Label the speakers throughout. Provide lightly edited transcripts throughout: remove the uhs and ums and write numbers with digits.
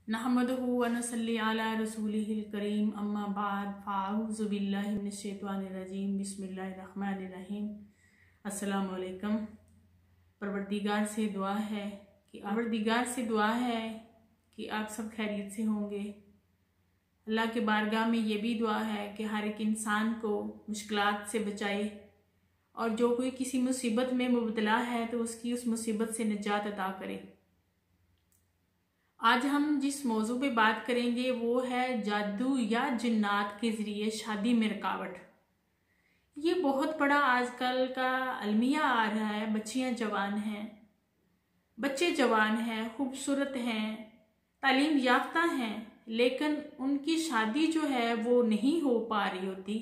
Speaker 1: नहमदुहु व नसल्ली अला रसूलिहिल करीम अम्मा बाद फ़ाऊज़ु बिल्लाहि मिनश शैतानिर रजीम बिस्मिल्लाहिर रहमानिर रहीम। अस्सलामु अलैकुम। परवरदिगार से दुआ है कि आप सब खैरियत से होंगे। अल्लाह के बारगाह में ये भी दुआ है कि हर एक इंसान को मुश्किलात से बचाए और जो कोई किसी मुसीबत में मुबतला है तो उसकी उस मुसीबत से निजात अता करे। आज हम जिस मौजू पे बात करेंगे वो है जादू या जिन्नात के ज़रिए शादी में रुकावट। ये बहुत बड़ा आजकल का अलमिया आ रहा है। बच्चियां जवान हैं, बच्चे जवान हैं, खूबसूरत हैं, तालीम याफ्ता हैं, लेकिन उनकी शादी जो है वो नहीं हो पा रही होती।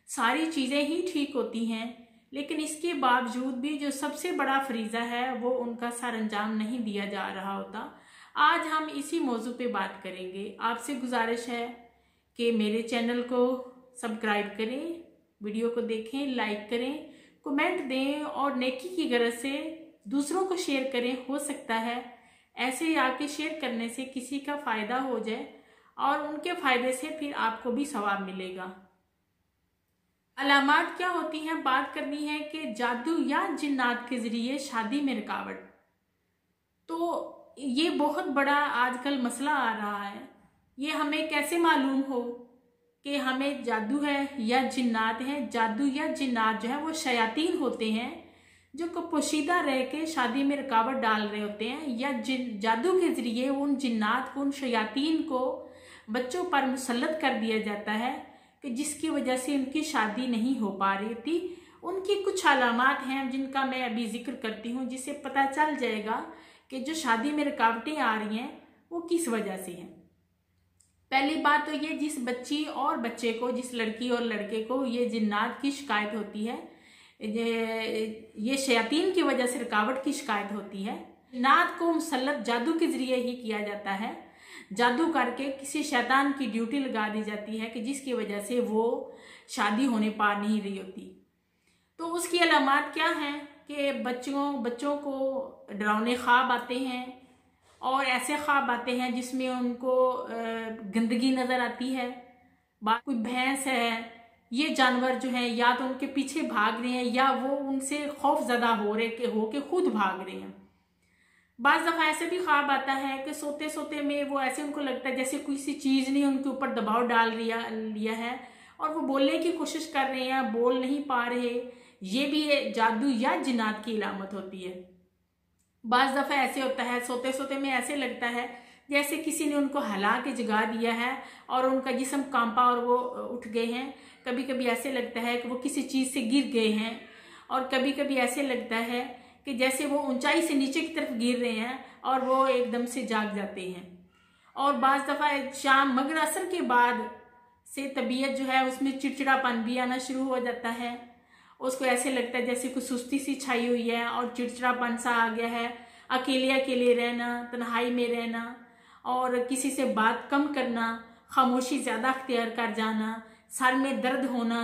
Speaker 1: सारी चीज़ें ही ठीक होती हैं, लेकिन इसके बावजूद भी जो सबसे बड़ा फरीज़ा है वो उनका सर अंजाम नहीं दिया जा रहा होता। आज हम इसी मौजू पे बात करेंगे। आपसे गुजारिश है कि मेरे चैनल को सब्सक्राइब करें, वीडियो को देखें, लाइक करें, कमेंट दें और नेकी की गरज से दूसरों को शेयर करें। हो सकता है ऐसे आके शेयर करने से किसी का फ़ायदा हो जाए और उनके फ़ायदे से फिर आपको भी सवाब मिलेगा। अलामात क्या होती हैं, बात करनी है कि जादू या जिन्नात के ज़रिए शादी में रुकावट। तो ये बहुत बड़ा आजकल मसला आ रहा है। ये हमें कैसे मालूम हो कि हमें जादू है या जिन्नात है? जादू या जिन्नात जो है वो शयातीन होते हैं जो पोशीदा रह के शादी में रुकावट डाल रहे होते हैं, या जादू के ज़रिए उन जिन्नात को, उन शयातीन को बच्चों पर मुसल्लत कर दिया जाता है कि जिसकी वजह से उनकी शादी नहीं हो पा रही थी। उनकी कुछ अलामात हैं जिनका मैं अभी जिक्र करती हूँ, जिससे पता चल जाएगा कि जो शादी में रुकावटें आ रही हैं वो किस वजह से हैं। पहली बात तो ये, जिस बच्ची और बच्चे को, जिस लड़की और लड़के को ये जिन्नात की शिकायत होती है, ये शयातीन की वजह से रुकावट की शिकायत होती है, जिन्नात को मुसल्लत जादू के ज़रिए ही किया जाता है। जादू करके किसी शैतान की ड्यूटी लगा दी जाती है कि जिसकी वजह से वो शादी होने पा नहीं रही होती। तो उसकी अलामात क्या हैं कि बच्चों को डरावने ख्वाब आते हैं और ऐसे ख्वाब आते हैं जिसमें उनको गंदगी नज़र आती है। कोई भैंस है, ये जानवर जो है या तो उनके पीछे भाग रहे हैं या वो उनसे खौफजदा हो के खुद भाग रहे हैं। बाज़ दफ़ा ऐसे भी ख्वाब आता है कि सोते सोते में वो ऐसे उनको लगता है जैसे कोई सी चीज़ ने उनके ऊपर दबाव डाल लिया है और वो बोलने की कोशिश कर रहे हैं, बोल नहीं पा रहे। ये भी जादू या जिन्नात की इलामत होती है। बाज़ दफ़ा ऐसे होता है, सोते सोते में ऐसे लगता है जैसे किसी ने उनको हिला के जगा दिया है और उनका जिस्म कांपा और वो उठ गए हैं। कभी कभी ऐसे लगता है कि वो किसी चीज़ से गिर गए हैं और कभी कभी ऐसे लगता है कि जैसे वो ऊंचाई से नीचे की तरफ गिर रहे हैं और वो एकदम से जाग जाते हैं। और बाज़ दफ़ा शाम मगर असर के बाद से तबीयत जो है उसमें चिड़चिड़ापन भी आना शुरू हो जाता है। उसको ऐसे लगता है जैसे कुछ सुस्ती सी छाई हुई है और चिड़चिड़ापन सा आ गया है। अकेले अकेले रहना, तन्हाई में रहना और किसी से बात कम करना, खामोशी ज़्यादा अख्तियार कर जाना, सर में दर्द होना,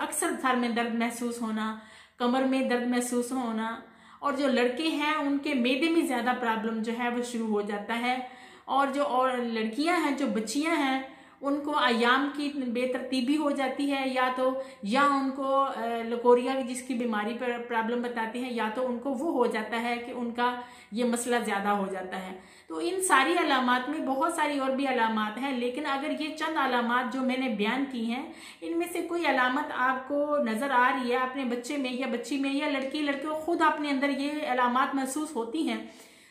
Speaker 1: अक्सर सर में दर्द महसूस होना, कमर में दर्द महसूस होना, और जो लड़के हैं उनके मैदे में ज़्यादा प्रॉब्लम जो है वो शुरू हो जाता है। और लड़कियां हैं, जो बच्चियां हैं, उनको आयाम की बेतरतीबी हो जाती है, या उनको लकोरिया जिसकी बीमारी पर प्रॉब्लम बताते हैं, या तो उनको वो हो जाता है कि उनका ये मसला ज़्यादा हो जाता है। तो इन सारी अलामात में बहुत सारी और भी अलामात हैं, लेकिन अगर ये चंद अलामात जो मैंने बयान की हैं, इनमें से कोई अलामत आपको नज़र आ रही है अपने बच्चे में या बच्ची में या लड़के को खुद अपने अंदर ये अलामात महसूस होती हैं,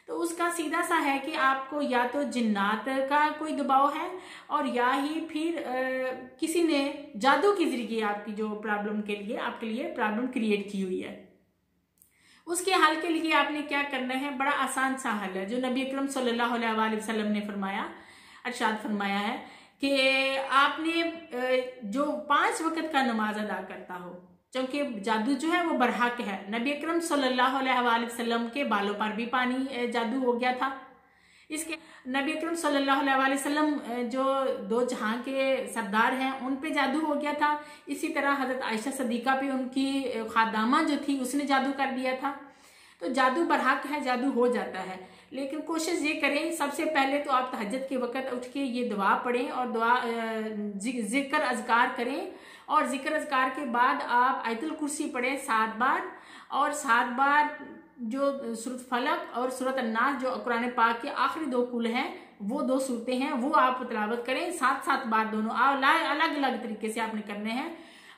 Speaker 1: तो उसका सीधा सा है कि आपको या तो जिन्नात का कोई दबाव है और या ही फिर किसी ने जादू के ज़रिए आपकी जो आपके लिए प्रॉब्लम क्रिएट की हुई है। उसके हल के लिए आपने क्या करना है, बड़ा आसान सा हल है जो नबी अकरम सल्लल्लाहु अलैहि वसल्लम ने इरशाद फरमाया है कि आपने जो 5 वक्त का नमाज अदा करता हो, क्योंकि जादू जो है वो बरहक है। नबी अकरम सल्लल्लाहु अलैहि वसल्लम के बालों पर भी पानी जादू हो गया था। इसके नबी अकरम सल्लल्लाहु अलैहि वसल्लम जो 2 जहां के सरदार हैं उन पे जादू हो गया था। इसी तरह हजरत आयशा सदीका पे उनकी खादामा जो थी उसने जादू कर दिया था। तो जादू बरहक है, जादू हो जाता है। लेकिन कोशिश ये करें, सबसे पहले तो आप तहज्जुद के वक्त उठ के ये दुआ पढ़ें और दुआ जिक्र अज़कार करें, और जिक्र अज़कार के बाद आप आयतुल कुर्सी पढ़ें 7 बार, और 7 बार जो सूरत फलक और सूरत अन्नास जो कुरान पाक के आखिरी 2 कुल हैं, वो 2 सूरतें हैं, वो आप तिलावत करें 7-7 बार, दोनों अलग अलग तरीके से आपने करने हैं।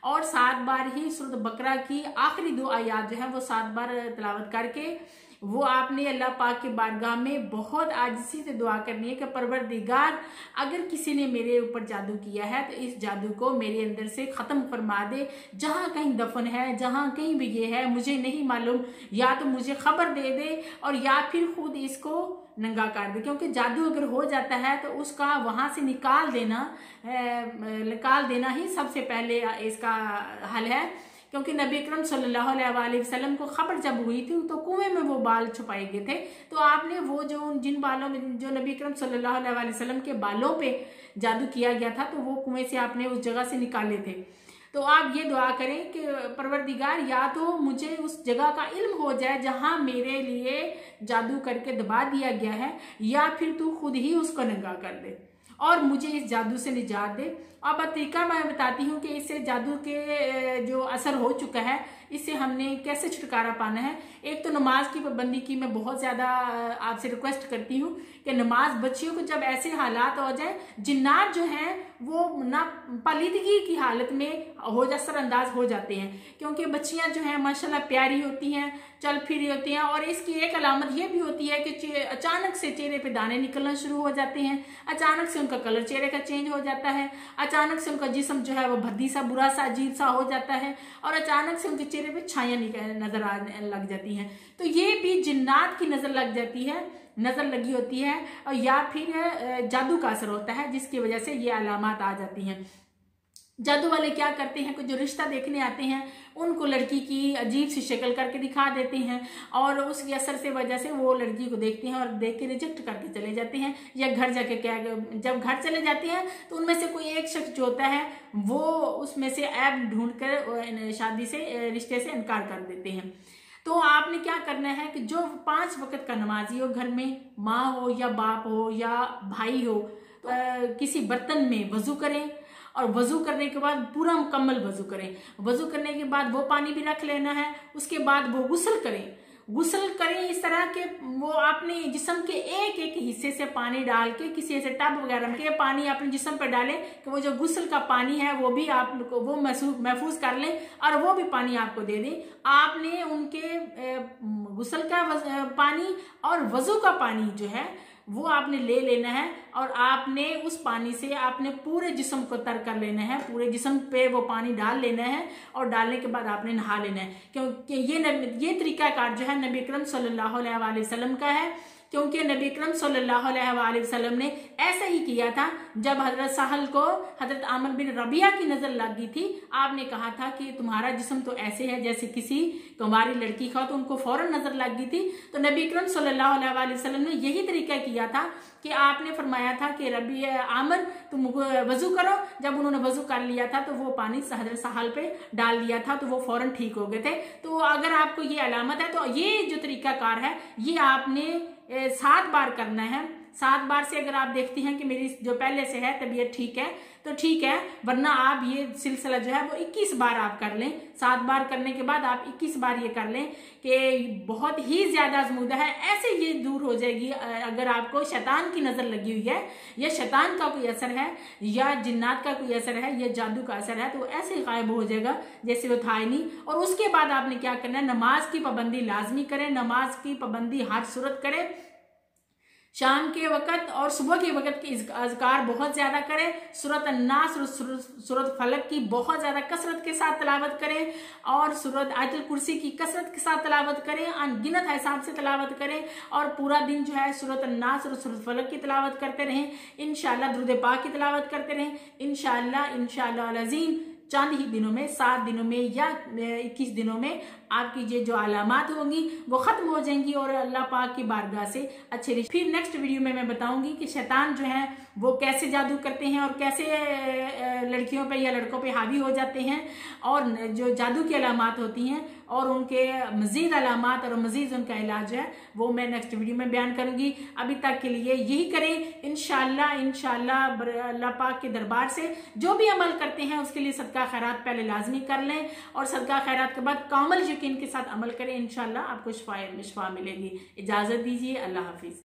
Speaker 1: और 7 बार ही सूरत बकरा की आखिरी 2 आयात जो है वो 7 बार तिलावत करके वो आपने अल्लाह पाक की बारगाह में बहुत आजिज़ी से दुआ करनी है कि परवरदिगार, अगर किसी ने मेरे ऊपर जादू किया है तो इस जादू को मेरे अंदर से ख़त्म फरमा दे, जहाँ कहीं दफन है, जहाँ कहीं भी ये है मुझे नहीं मालूम, या तो मुझे खबर दे दे और या फिर खुद इसको नंगा कर दे, क्योंकि जादू अगर हो जाता है तो उसका वहाँ से निकाल देना ही सबसे पहले इसका हल है। क्योंकि नबी अकरम सल्लल्लाहु अलैहि वसल्लम को खबर जब हुई थी तो कुएं में वो बाल छुपाए गए थे, तो आपने वो जिन बालों में जो नबी अकरम सल्लल्लाहु अलैहि वसल्लम के बालों पे जादू किया गया था तो वो कुएं से आपने उस जगह से निकाले थे। तो आप ये दुआ करें कि परवरदिगार, या तो मुझे उस जगह का इल्म हो जाए जहां मेरे लिए जादू करके दबा दिया गया है, या फिर तू खुद ही उसको नंगा कर दे और मुझे इस जादू से निजात दे। अब तरीका मैं बताती हूँ कि इससे जादू के जो असर हो चुका है इससे हमने कैसे छुटकारा पाना है। एक तो नमाज की पाबंदी की मैं बहुत ज़्यादा आपसे रिक्वेस्ट करती हूँ कि नमाज, बच्चियों को जब ऐसे हालात हो जाए, जिन्नात जो हैं वो ना पालीदगी की हालत में असरअंदाज हो जाते हैं, क्योंकि बच्चियां जो हैं माशाल्लाह प्यारी होती हैं, चल फिरी होती हैं, और इसकी एक अलामत ये भी होती है कि अचानक से चेहरे पे दाने निकलना शुरू हो जाते हैं, अचानक से उनका कलर चेहरे का चेंज हो जाता है, अचानक से उनका जिस्म जो है वो भद्दी सा, बुरा सा, अजीब सा हो जाता है, और अचानक से उनके चेहरे पे छाया नजर आने लग जाती हैं। तो ये भी जिन्नात की नजर लगी होती है, और या फिर जादू का असर होता है जिसकी वजह से ये अलामत आ जाती हैं। जादू वाले क्या करते हैं कि जो रिश्ता देखने आते हैं उनको लड़की की अजीब सी शक्ल करके दिखा देते हैं, और उसके असर से वजह से वो लड़की को देखते हैं और देख के रिजेक्ट करके चले जाते हैं, या घर जाके जब घर चले जाते हैं तो उनमें से कोई एक शख्स जो होता है वो उसमें से ऐब ढूंढ कर शादी से, रिश्ते से इनकार कर देते हैं। तो आपने क्या करना है कि जो 5 वक्त का नमाजी हो, घर में माँ हो या बाप हो या भाई हो, किसी बर्तन में वजू करें, और वजू करने के बाद पूरा मुकम्मल वजू करें। वजू करने के बाद वो पानी भी रख लेना है, उसके बाद वो गुस्ल करें इस तरह के वो अपने जिस्म के एक एक हिस्से से पानी डाल के किसी ऐसे टब वगैरह में पानी अपने जिस्म पर डालें कि वो जो गुस्ल का पानी है वो भी आपको वो महफूज कर लें और वो भी पानी आपको दे दें। आपने उनके गुस्ल का पानी और वजू का पानी जो है वो आपने ले लेना है, और आपने उस पानी से आपने पूरे जिस्म को तर कर लेना है, पूरे जिस्म पे वो पानी डाल लेना है, और डालने के बाद आपने नहा लेना है। क्योंकि ये तरीकाकार जो है नबी अकरम सल्लल्लाहु अलैहि वसल्लम का है, क्योंकि नबी अकरम सल्लल्लाहु अलैहि वसल्लम ने ऐसा ही किया था। जब हजरत साहल को हजरत आमिर बिन रबिया की नजर लगी थी, आपने कहा था कि तुम्हारा जिस्म तो ऐसे है जैसे किसी कुंवारी लड़की का, तो उनको फौरन नजर लगी थी। तो नबी अकरम सल्लल्लाहु अलैहि वसल्लम ने यही तरीका किया था कि आपने फरमाया था कि रबी आमिर तुम वजू करो। जब उन्होंने वजू कर लिया था तो वो पानी हजरत साहल पे डाल दिया था, तो वो फौरन ठीक हो गए थे। तो अगर आपको ये अलामत है तो ये जो तरीकाकार है ये आपने 7 बार करना है। 7 बार से अगर आप देखती हैं कि मेरी जो पहले से है तबीयत ठीक है तो ठीक है, वरना आप ये सिलसिला जो है वो 21 बार आप कर लें। 7 बार करने के बाद आप 21 बार ये कर लें कि बहुत ही ज्यादा आजमूदा है, ऐसे ये दूर हो जाएगी। अगर आपको शैतान की नजर लगी हुई है या शैतान का कोई असर है या जिन्नात का कोई असर है या जादू का असर है तो ऐसे गायब हो जाएगा जैसे वो था ही नहीं। और उसके बाद आपने क्या करना है, नमाज की पाबंदी लाजमी करें, नमाज की पाबंदी हर सूरत करें, शाम के वक्त और सुबह के वक्त की अज़कार बहुत ज्यादा करें, सूरत अन्नास और सूरत फलक की बहुत ज्यादा कसरत के साथ तिलावत करें, और सूरत आयतुल कुर्सी की कसरत के साथ तिलावत करें, अनगिनत हिसाब से तिलावत करें, और पूरा दिन जो है सूरत अन्नास और सूरत फलक की तिलावत करते रहें। इंशाअल्लाह दुरूद पाक की तिलावत करते रहें। इंशाअल्लाह अज़ीम चंद ही दिनों में, 7 दिनों में या 21 दिनों में आपकी ये जो अलामात होंगी वो ख़त्म हो जाएंगी और अल्लाह पाक की बारगाह से अच्छे। फिर नेक्स्ट वीडियो में मैं बताऊंगी कि शैतान जो है वो कैसे जादू करते हैं और कैसे लड़कियों पे या लड़कों पे हावी हो जाते हैं, और जो जादू की अलामात होती हैं और उनके मज़ीद अलामात और मज़ीद उनका इलाज है वो मैं नेक्स्ट वीडियो में बयान करूंगी। अभी तक के लिए यही करें, इंशाल्लाह अल्लाह पाक के दरबार से जो भी अमल करते हैं उसके लिए सदका खैरात पहले लाजमी कर लें और सदका खैरात के बाद कामिल यकीन के साथ अमल करें। इंशाल्लाह आपको शिफा मिलेगी। इजाज़त दीजिए, अल्लाह हाफिज़।